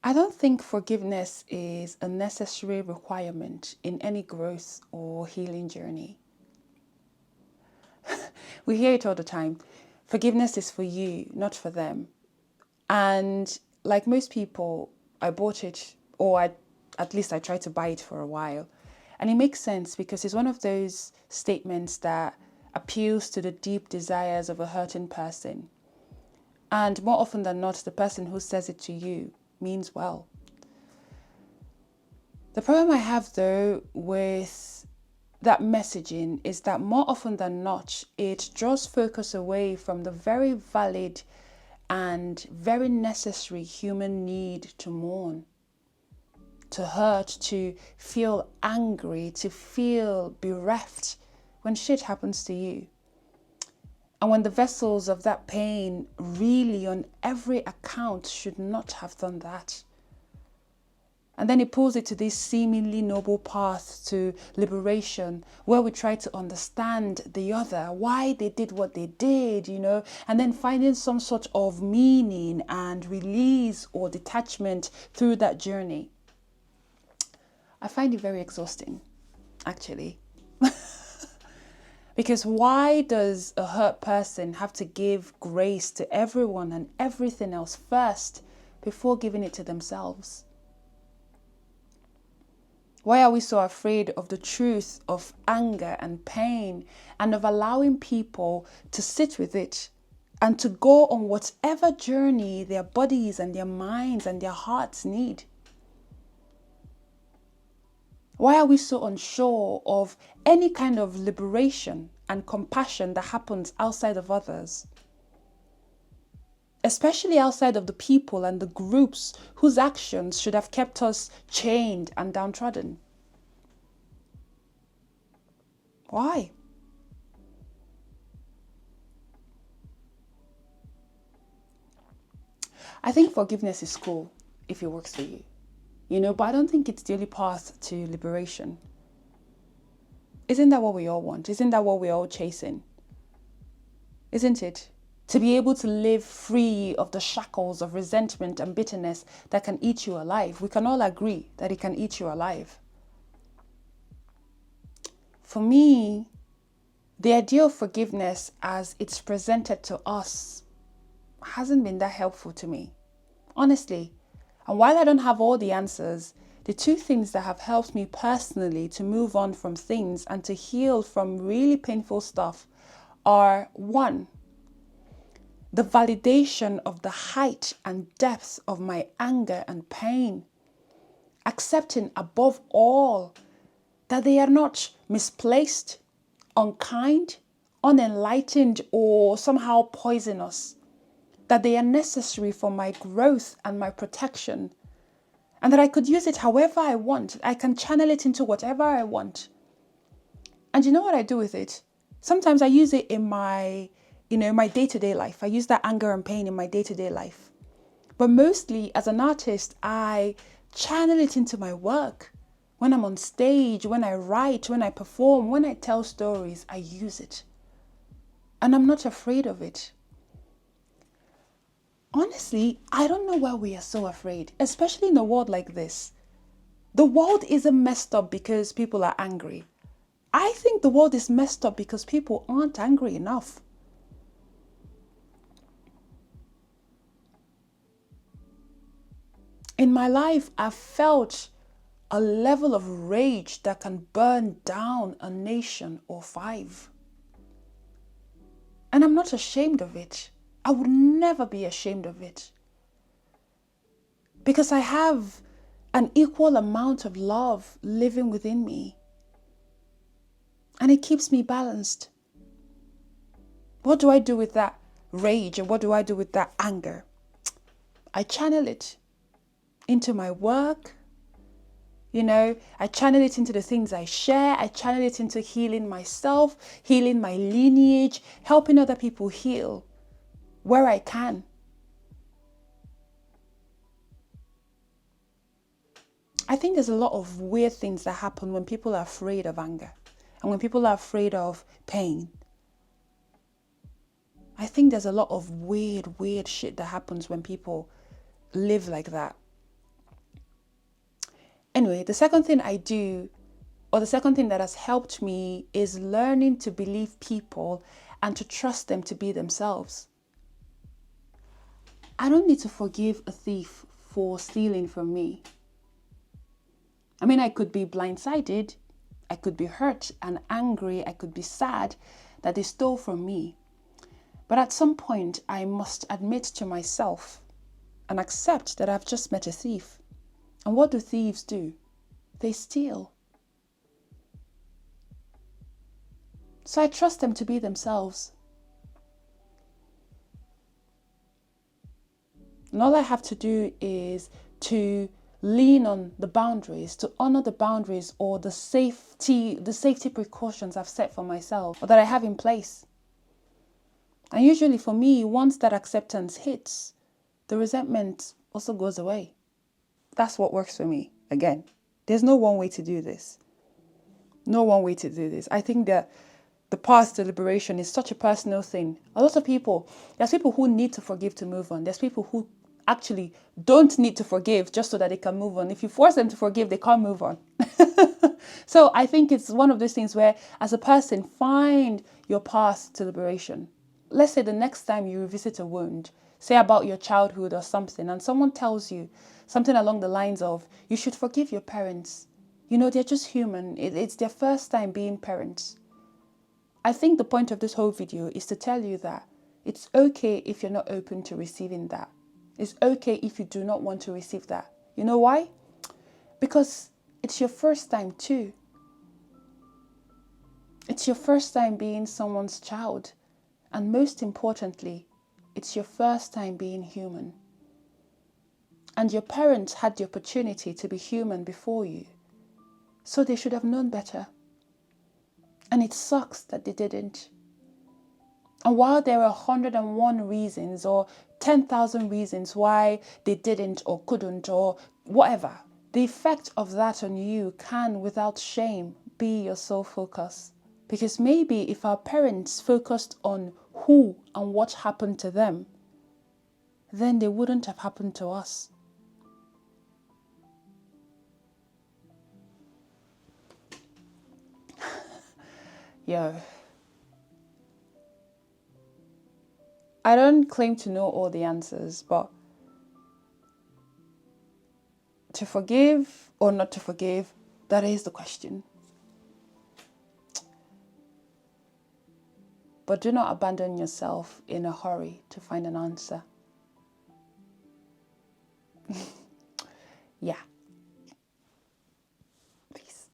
I don't think forgiveness is a necessary requirement in any growth or healing journey. We hear it all the time. Forgiveness is for you, not for them. And like most people, I bought it, at least I tried to buy it for a while. And it makes sense because it's one of those statements that appeals to the deep desires of a hurting person. And more often than not, the person who says it to you means well. The problem I have, though, with that messaging is that more often than not, it draws focus away from the very valid and very necessary human need to mourn, to hurt, to feel angry, to feel bereft when shit happens to you. And when the vessels of that pain really on every account should not have done that. And then it pulls it to this seemingly noble path to liberation where we try to understand the other, why they did what they did, and then finding some sort of meaning and release or detachment through that journey. I find it very exhausting, actually. Because why does a hurt person have to give grace to everyone and everything else first before giving it to themselves? Why are we so afraid of the truth of anger and pain and of allowing people to sit with it and to go on whatever journey their bodies and their minds and their hearts need? Why are we so unsure of any kind of liberation and compassion that happens outside of others? Especially outside of the people and the groups whose actions should have kept us chained and downtrodden. Why? I think forgiveness is cool if it works for you, but I don't think it's the only path to liberation. Isn't that what we all want? Isn't that what we're all chasing? Isn't it? To be able to live free of the shackles of resentment and bitterness that can eat you alive. We can all agree that it can eat you alive. For me, the idea of forgiveness as it's presented to us hasn't been that helpful to me, honestly. And while I don't have all the answers, the two things that have helped me personally to move on from things and to heal from really painful stuff are, one, the validation of the height and depth of my anger and pain, accepting above all that they are not misplaced, unkind, unenlightened, or somehow poisonous, that they are necessary for my growth and my protection, and that I could use it however I want. I can channel it into whatever I want. And you know what I do with it? Sometimes I use it in my day-to-day life. I use that anger and pain in my day-to-day life. But mostly as an artist, I channel it into my work. When I'm on stage, when I write, when I perform, when I tell stories, I use it. And I'm not afraid of it. Honestly, I don't know why we are so afraid, especially in a world like this. The world isn't messed up because people are angry. I think the world is messed up because people aren't angry enough. In my life, I've felt a level of rage that can burn down a nation or five. And I'm not ashamed of it. I would never be ashamed of it. Because I have an equal amount of love living within me. And it keeps me balanced. What do I do with that rage and what do I do with that anger? I channel it into my work. I channel it into the things I share. I channel it into healing myself, healing my lineage, helping other people heal where I can. I think there's a lot of weird things that happen when people are afraid of anger and when people are afraid of pain. I think there's a lot of weird shit that happens when people live like that. Anyway, the second thing I do, or the second thing that has helped me, is learning to believe people and to trust them to be themselves. I don't need to forgive a thief for stealing from me. I mean, I could be blindsided, I could be hurt and angry, I could be sad that they stole from me. But at some point, I must admit to myself and accept that I've just met a thief. And what do thieves do? They steal. So I trust them to be themselves. And all I have to do is to lean on the boundaries, to honor the boundaries or the safety precautions I've set for myself or that I have in place. And usually for me, once that acceptance hits, the resentment also goes away. That's what works for me. Again, there's no one way to do this. No one way to do this. I think that the path to liberation is such a personal thing. A lot of people, there's people who need to forgive to move on. There's people who actually don't need to forgive just so that they can move on. If you force them to forgive, they can't move on. So I think it's one of those things where, as a person, find your path to liberation. Let's say the next time you revisit a wound, say about your childhood or something, and someone tells you something along the lines of, you should forgive your parents. You know, they're just human. It's their first time being parents. I think the point of this whole video is to tell you that it's okay if you're not open to receiving that. It's okay if you do not want to receive that. You know why? Because it's your first time too. It's your first time being someone's child. And most importantly, it's your first time being human. And your parents had the opportunity to be human before you. So they should have known better. And it sucks that they didn't. And while there are 101 reasons or 10,000 reasons why they didn't or couldn't or whatever, the effect of that on you can, without shame, be your sole focus. Because maybe if our parents focused on who and what happened to them, then they wouldn't have happened to us. Yo. I don't claim to know all the answers, but to forgive or not to forgive, that is the question. But do not abandon yourself in a hurry to find an answer. Yeah.